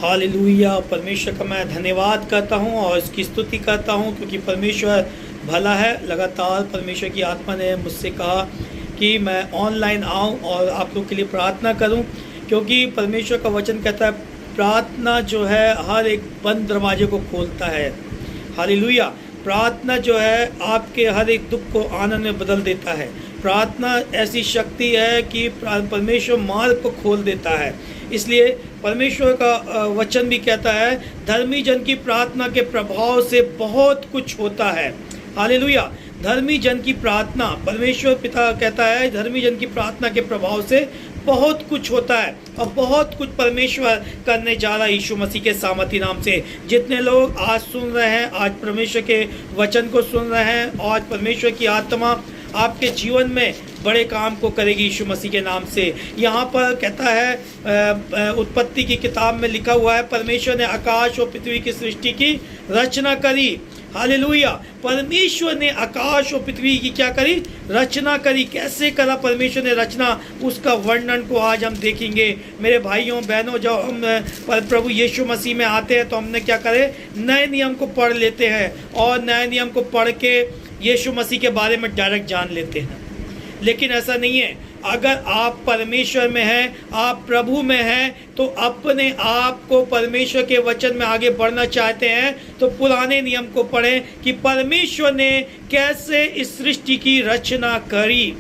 Hallelujah. परमेश्वर का मैं धन्यवाद करता हूँ और इसकी स्तुति करता हूँ, क्योंकि परमेश्वर भला है। लगातार परमेश्वर की आत्मा ने मुझसे कहा कि मैं ऑनलाइन आऊँ और आप लोग के लिए प्रार्थना करूँ, क्योंकि परमेश्वर का वचन कहता है प्रार्थना जो है हर एक बंद दरवाजे को खोलता है। हालेलुया। प्रार्थना जो है आपके हर एक दुख को आनंद में बदल देता है। प्रार्थना ऐसी शक्ति है कि परमेश्वर मार्ग को खोल देता है। इसलिए परमेश्वर का वचन भी कहता है धर्मी जन की प्रार्थना के प्रभाव से बहुत कुछ होता है। हालेलुया। धर्मी जन की प्रार्थना, परमेश्वर पिता कहता है धर्मी जन की प्रार्थना के प्रभाव से बहुत कुछ होता है और बहुत कुछ परमेश्वर करने जा रहा है यीशु मसीह के सामर्थी नाम से। जितने लोग आज सुन रहे हैं, आज परमेश्वर के वचन को सुन रहे हैं, और आज परमेश्वर की आत्मा आपके जीवन में बड़े काम को करेगी यीशु मसीह के नाम से। यहाँ पर कहता है उत्पत्ति की किताब में लिखा हुआ है परमेश्वर ने आकाश और पृथ्वी की सृष्टि की रचना करी। हालेलुया। परमेश्वर ने आकाश और पृथ्वी की क्या करी? रचना करी। कैसे करा परमेश्वर ने रचना, उसका वर्णन को आज हम देखेंगे। मेरे भाइयों बहनों, जब हम प्रभु यीशु मसीह में आते हैं तो हमने क्या करे, नए नियम को पढ़ लेते हैं और नए नियम को पढ़ के यीशु मसीह के बारे में डायरेक्ट जान लेते हैं। लेकिन ऐसा नहीं है। अगर आप परमेश्वर में हैं, आप प्रभु में हैं, तो अपने आप को परमेश्वर के वचन में आगे बढ़ना चाहते हैं तो पुराने नियम को पढ़ें कि परमेश्वर ने कैसे इस सृष्टि की रचना करी।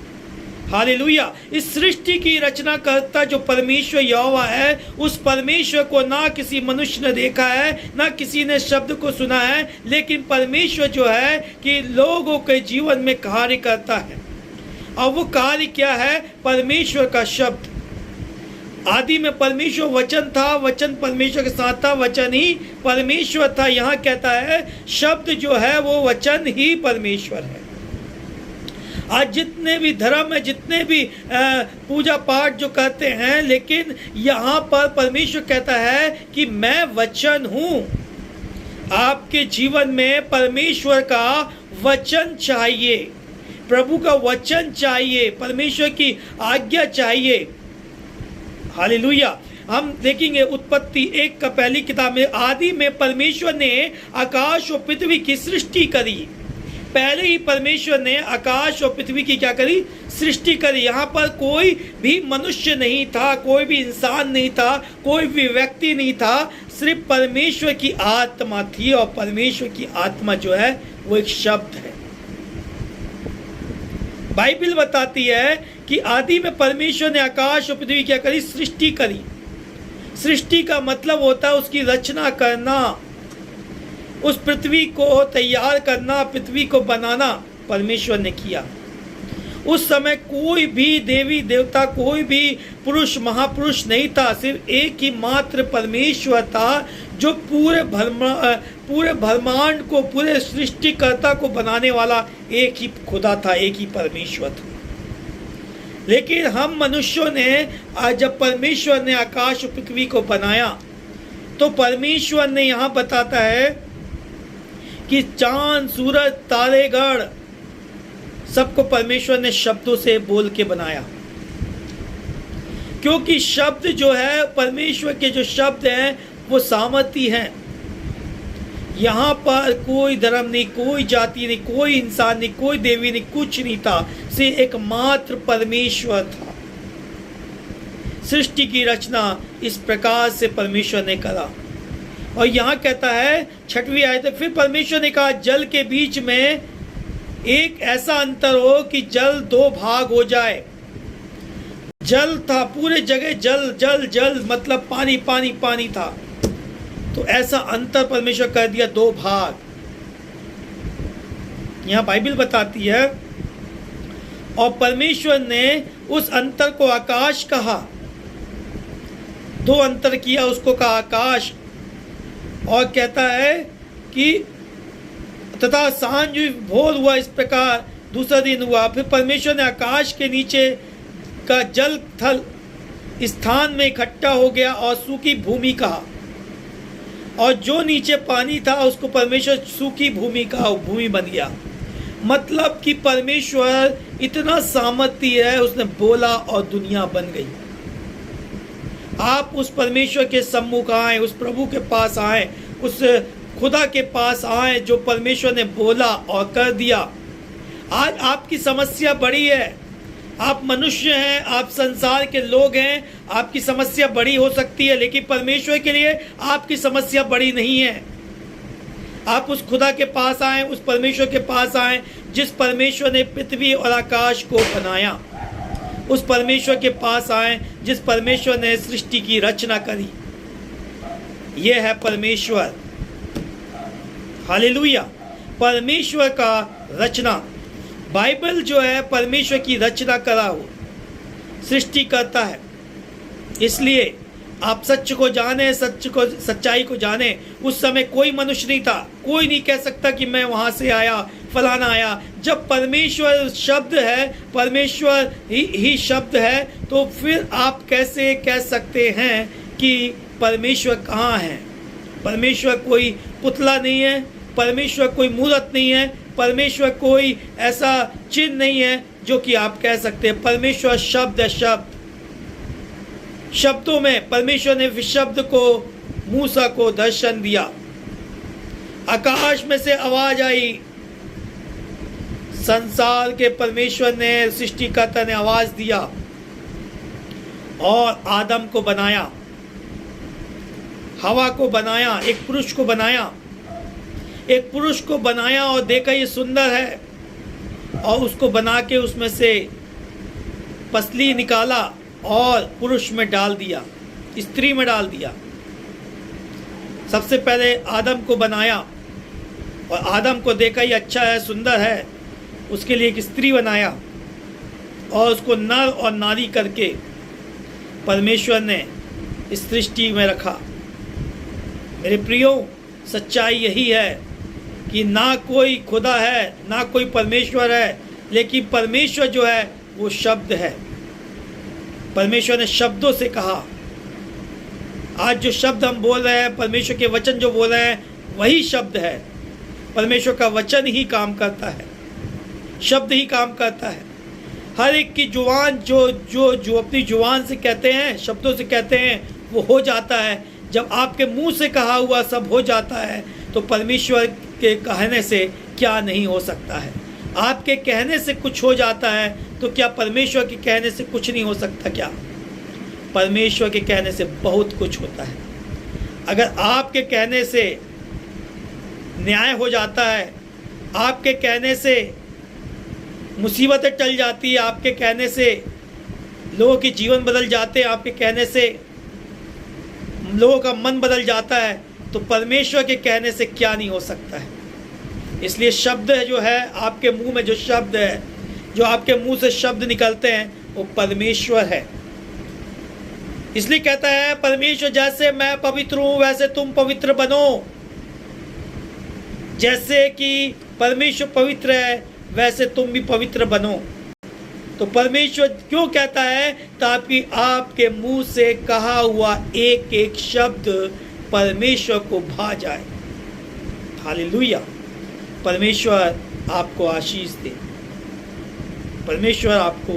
हालेलुया। इस सृष्टि की रचना करता जो परमेश्वर यहोवा है, उस परमेश्वर को ना किसी मनुष्य ने देखा है, ना किसी ने शब्द को सुना है, लेकिन परमेश्वर जो है कि लोगों के जीवन में कार्य करता है। और वो कार्य क्या है? परमेश्वर का शब्द। आदि में परमेश्वर वचन था, वचन परमेश्वर के साथ था, वचन ही परमेश्वर था। यहाँ कहता है शब्द जो है वो वचन ही परमेश्वर है। आज जितने भी धर्म है, जितने भी पूजा पाठ जो करते हैं, लेकिन यहाँ पर परमेश्वर कहता है कि मैं वचन हूँ। आपके जीवन में परमेश्वर का वचन चाहिए, प्रभु का वचन चाहिए, परमेश्वर की आज्ञा चाहिए। हालेलुया। हम देखेंगे उत्पत्ति 1 का पहली किताब में, आदि में परमेश्वर ने आकाश और पृथ्वी की सृष्टि करी। पहले ही परमेश्वर ने आकाश और पृथ्वी की क्या करी? सृष्टि करी। यहाँ पर कोई भी मनुष्य नहीं था, कोई भी इंसान नहीं था, कोई भी व्यक्ति नहीं था, सिर्फ परमेश्वर की आत्मा थी। और परमेश्वर की आत्मा जो है वो एक शब्द है। बाइबल बताती है कि आदि में परमेश्वर ने आकाश और पृथ्वी क्या करी? सृष्टि करी। सृष्टि का मतलब होता है उसकी रचना करना, उस पृथ्वी को तैयार करना, पृथ्वी को बनाना परमेश्वर ने किया। उस समय कोई भी देवी देवता, कोई भी पुरुष महापुरुष नहीं था, सिर्फ एक ही मात्र परमेश्वर था जो पूरे ब्रह्मांड को, पूरे सृष्टिकर्ता को बनाने वाला एक ही खुदा था, एक ही परमेश्वर था। लेकिन हम मनुष्यों ने आज जब परमेश्वर ने आकाश और पृथ्वी को बनाया तो परमेश्वर ने यहाँ बताता है कि चांद, सूरज, तारेगण सबको परमेश्वर ने शब्दों से बोल के बनाया। क्योंकि शब्द जो है, परमेश्वर के जो शब्द हैं वो सामर्थी हैं। यहाँ पर कोई धर्म नहीं, कोई जाति नहीं, कोई इंसान नहीं, कोई देवी नहीं, कुछ नहीं था, सिर्फ एकमात्र परमेश्वर था। सृष्टि की रचना इस प्रकार से परमेश्वर ने करा। और यहाँ कहता है 6वीं आयत, फिर परमेश्वर ने कहा जल के बीच में एक ऐसा अंतर हो कि जल 2 भाग हो जाए। जल था, पूरे जगह जल जल जल, मतलब पानी पानी पानी था। तो ऐसा अंतर परमेश्वर कर दिया, 2 भाग। यहाँ बाइबल बताती है और परमेश्वर ने उस अंतर को आकाश कहा। 2 अंतर किया, उसको कहा आकाश। और कहता है कि तथा सांझ भोर हुआ, इस प्रकार दूसरा दिन हुआ। फिर परमेश्वर ने आकाश के नीचे का जल थल स्थान में इकट्ठा हो गया और सूखी भूमि कहा, और जो नीचे पानी था उसको परमेश्वर सूखी भूमि कहा, भूमि बन गया। मतलब कि परमेश्वर इतना सामर्थी है, उसने बोला और दुनिया बन गई। आप उस परमेश्वर के सम्मुख आएँ, उस प्रभु के पास आएँ, उस खुदा के पास आएँ जो परमेश्वर ने बोला और कर दिया। आज आपकी समस्या बड़ी है, आप मनुष्य हैं, आप संसार के लोग हैं, आपकी समस्या बड़ी हो सकती है, लेकिन परमेश्वर के लिए आपकी समस्या बड़ी नहीं है। आप उस खुदा के पास आएँ, उस परमेश्वर के पास आएँ जिस परमेश्वर ने पृथ्वी और आकाश को बनाया। उस परमेश्वर के पास आएँ जिस परमेश्वर ने सृष्टि की रचना करी। यह है परमेश्वर। हालेलुया। परमेश्वर का रचना, बाइबल जो है परमेश्वर की रचना करा हो, सृष्टि करता है। इसलिए आप सच को जाने, सच्चाई को जाने। उस समय कोई मनुष्य नहीं था, कोई नहीं कह सकता कि मैं वहाँ से आया, फलाना आया। जब परमेश्वर शब्द है, परमेश्वर ही शब्द है, तो फिर आप कैसे कह सकते हैं कि परमेश्वर कहाँ है? परमेश्वर कोई पुतला नहीं है, परमेश्वर कोई मूर्त नहीं है, परमेश्वर कोई ऐसा चिन्ह नहीं है जो कि आप कह सकते हैं। परमेश्वर शब्द है, शब्द। शब्दों में परमेश्वर ने विशब्द को मूसा को दर्शन दिया। आकाश में से आवाज आई, संसार के परमेश्वर ने, सृष्टिकर्ता ने आवाज दिया और आदम को बनाया, हवा को बनाया, एक पुरुष को बनाया। एक पुरुष को बनाया और देखा ये सुंदर है, और उसको बना के उसमें से पसली निकाला और पुरुष में डाल दिया, स्त्री में डाल दिया। सबसे पहले आदम को बनाया और आदम को देखा ये अच्छा है, सुंदर है, उसके लिए एक स्त्री बनाया और उसको नर और नारी करके परमेश्वर ने इस सृष्टि में रखा। मेरे प्रियो, सच्चाई यही है कि ना कोई खुदा है, ना कोई परमेश्वर है, लेकिन परमेश्वर जो है वो शब्द है। परमेश्वर ने शब्दों से कहा। आज जो शब्द हम बोल रहे हैं, परमेश्वर के वचन जो बोल रहे हैं, वही शब्द है। परमेश्वर का वचन ही काम करता है, शब्द ही काम करता है। हर एक की जुबान जो अपनी जुबान से कहते हैं, शब्दों से कहते हैं, वो हो जाता है। जब आपके मुंह से कहा हुआ सब हो जाता है, तो परमेश्वर के कहने से क्या नहीं हो सकता है? आपके कहने से कुछ हो जाता है, तो क्या परमेश्वर के कहने से कुछ नहीं हो सकता क्या? परमेश्वर के कहने से बहुत कुछ होता है। अगर आपके कहने से न्याय हो जाता है, आपके कहने से मुसीबतें टल जाती है, आपके कहने से लोगों के जीवन बदल जाते हैं, आपके कहने से लोगों का मन बदल जाता है, तो परमेश्वर के कहने से क्या नहीं हो सकता है? इसलिए शब्द जो है, आपके मुंह में जो शब्द है, जो आपके मुंह से शब्द निकलते हैं, वो परमेश्वर है। इसलिए कहता है परमेश्वर, जैसे मैं पवित्र हूं वैसे तुम पवित्र बनो। जैसे कि परमेश्वर पवित्र है, वैसे तुम भी पवित्र बनो। तो परमेश्वर क्यों कहता है? ताकि आपके मुंह से कहा हुआ एक एक शब्द परमेश्वर को भा जाए। हालेलुया। परमेश्वर आपको आशीष दे, परमेश्वर आपको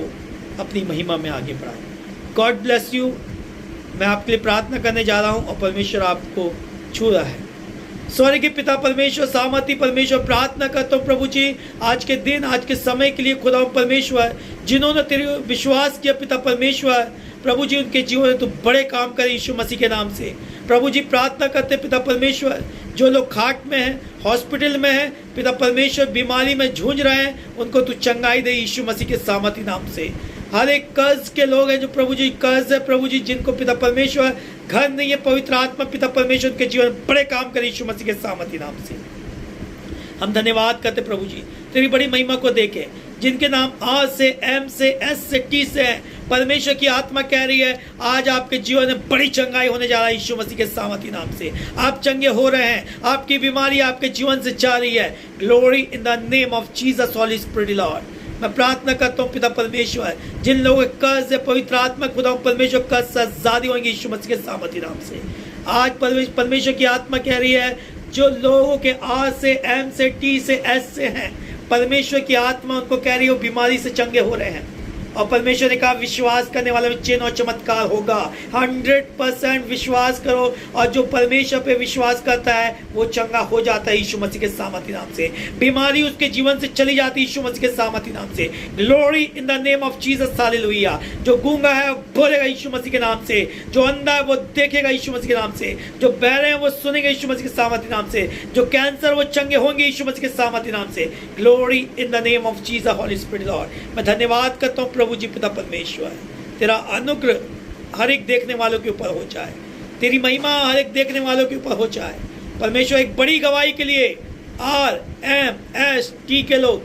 अपनी महिमा में आगे बढ़ाए। God bless you. मैं आपके लिए प्रार्थना करने जा रहा हूँ और परमेश्वर आपको छू रहा है। स्वर्ग के पिता परमेश्वर, सामर्थी परमेश्वर, प्रार्थना करता हूँ प्रभु जी, आज के दिन, आज के समय के लिए खुदा परमेश्वर, जिन्होंने तेरे विश्वास किया पिता परमेश्वर, प्रभु जी उनके जीवन में तो बड़े काम करे यीशु मसीह के नाम से। प्रभु जी प्रार्थना करते पिता परमेश्वर, जो लोग खाट में हैं, हॉस्पिटल में हैं, पिता परमेश्वर बीमारी में जूझ रहे हैं, उनको तू चंगाई दे यीशु मसीह के सामर्थी नाम से। हर एक कर्ज के लोग हैं जो प्रभु जी कर्ज है, प्रभु जी जिनको पिता परमेश्वर घर नहीं है, पवित्र आत्मा पिता परमेश्वर के जीवन में बड़े काम करे यीशु मसीह के सामर्थी नाम से। हम धन्यवाद करते प्रभु जी तेरी बड़ी महिमा को देखे, जिनके नाम आर से, एम से, एस से, टी से है। परमेश्वर की आत्मा कह रही है आज आपके जीवन में बड़ी चंगाई होने जा रहा है यीशु मसीह के सामर्थी नाम से। आप चंगे हो रहे हैं, आपकी बीमारी आपके जीवन से जा रही है। Glory in the name of Jesus Holi spirit lord. मैं प्रार्थना करता हूँ पिता परमेश्वर, जिन लोगों के कर्ज है पवित्र आत्मा खुदा परमेश्वर कर्ज से आजादी होंगे यीशु मसीह के सामर्थी नाम से। आज परमेश्वर की आत्मा कह रही है जो लोगों के आर से, एम से, टी से, एस से हैं, परमेश्वर की आत्मा उनको कह रही है बीमारी से चंगे हो रहे हैं। और परमेश्वर ने कहा विश्वास करने वाले में चिन्ह और चमत्कार होगा। 100% विश्वास करो, और जो परमेश्वर पे विश्वास करता है वो चंगा हो जाता है यीशु मसीह के सामर्थी नाम से। बीमारी उसके जीवन से चली जाती है यीशु मसीह के सामर्थी नाम से। Glory in the name of Jesus, hallelujah. जो गूंगा है वो बोलेगा यीशु मसीह के नाम से, जो अंधा है वो देखेगा यीशु मसीह के नाम से, जो बहरे हैं वो सुनेंगे यीशु मसीह के सामर्थी नाम से, जो कैंसर वो चंगे होंगे यीशु मसीह के सामर्थी नाम से। Glory in the name of Jesus, holy spirit lord. मैं धन्यवाद करता हूँ प्रभु जी पिता परमेश्वर, तेरा अनुग्रह हर एक देखने वालों के ऊपर हो जाए, तेरी महिमा हर एक देखने वालों के ऊपर हो जाए। परमेश्वर एक बड़ी गवाही के लिए RMST के लोग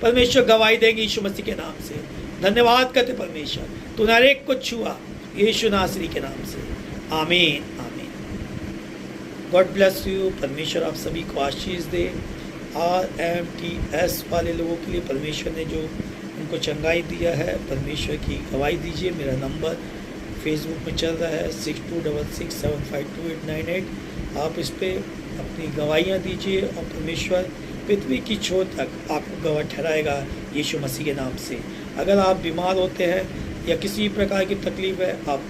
परमेश्वर गवाही देंगे यीशु मसीह के नाम से। धन्यवाद करते परमेश्वर, तूने हर एक को छुआ यीशु नासरी के नाम से। आमीन आमीन। God bless you. परमेश्वर आप सभी को आशीष दे। RMTS वाले लोगों के लिए परमेश्वर ने जो उनको चंगाई दिया है, परमेश्वर की गवाही दीजिए। मेरा नंबर फेसबुक में चल रहा है 6266752898। आप इस पर अपनी गवाहियाँ दीजिए और परमेश्वर पृथ्वी की छोर तक आपको गवाह ठहराएगा यीशु मसीह के नाम से। अगर आप बीमार होते हैं या किसी प्रकार की तकलीफ है, आप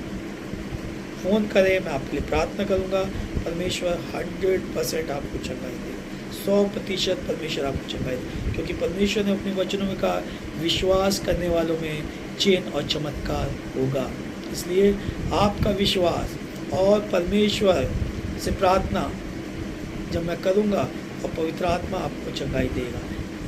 फ़ोन करें, मैं आपके लिए प्रार्थना करूँगा। परमेश्वर 100% आपको चंगाई दे, 100% परमेश्वर आपको चंगाई दे, क्योंकि परमेश्वर ने अपने वचनों में कहा विश्वास करने वालों में चिन्ह और चमत्कार होगा। इसलिए आपका विश्वास और परमेश्वर से प्रार्थना जब मैं करूँगा और पवित्र आत्मा आपको चंगाई देगा,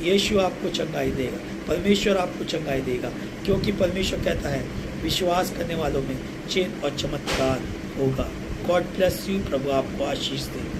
यीशु आपको चंगाई देगा, परमेश्वर आपको चंगाई देगा, क्योंकि परमेश्वर कहता है विश्वास करने वालों में चिन्ह और चमत्कार होगा। God bless you. प्रभु आपको आशीष दे।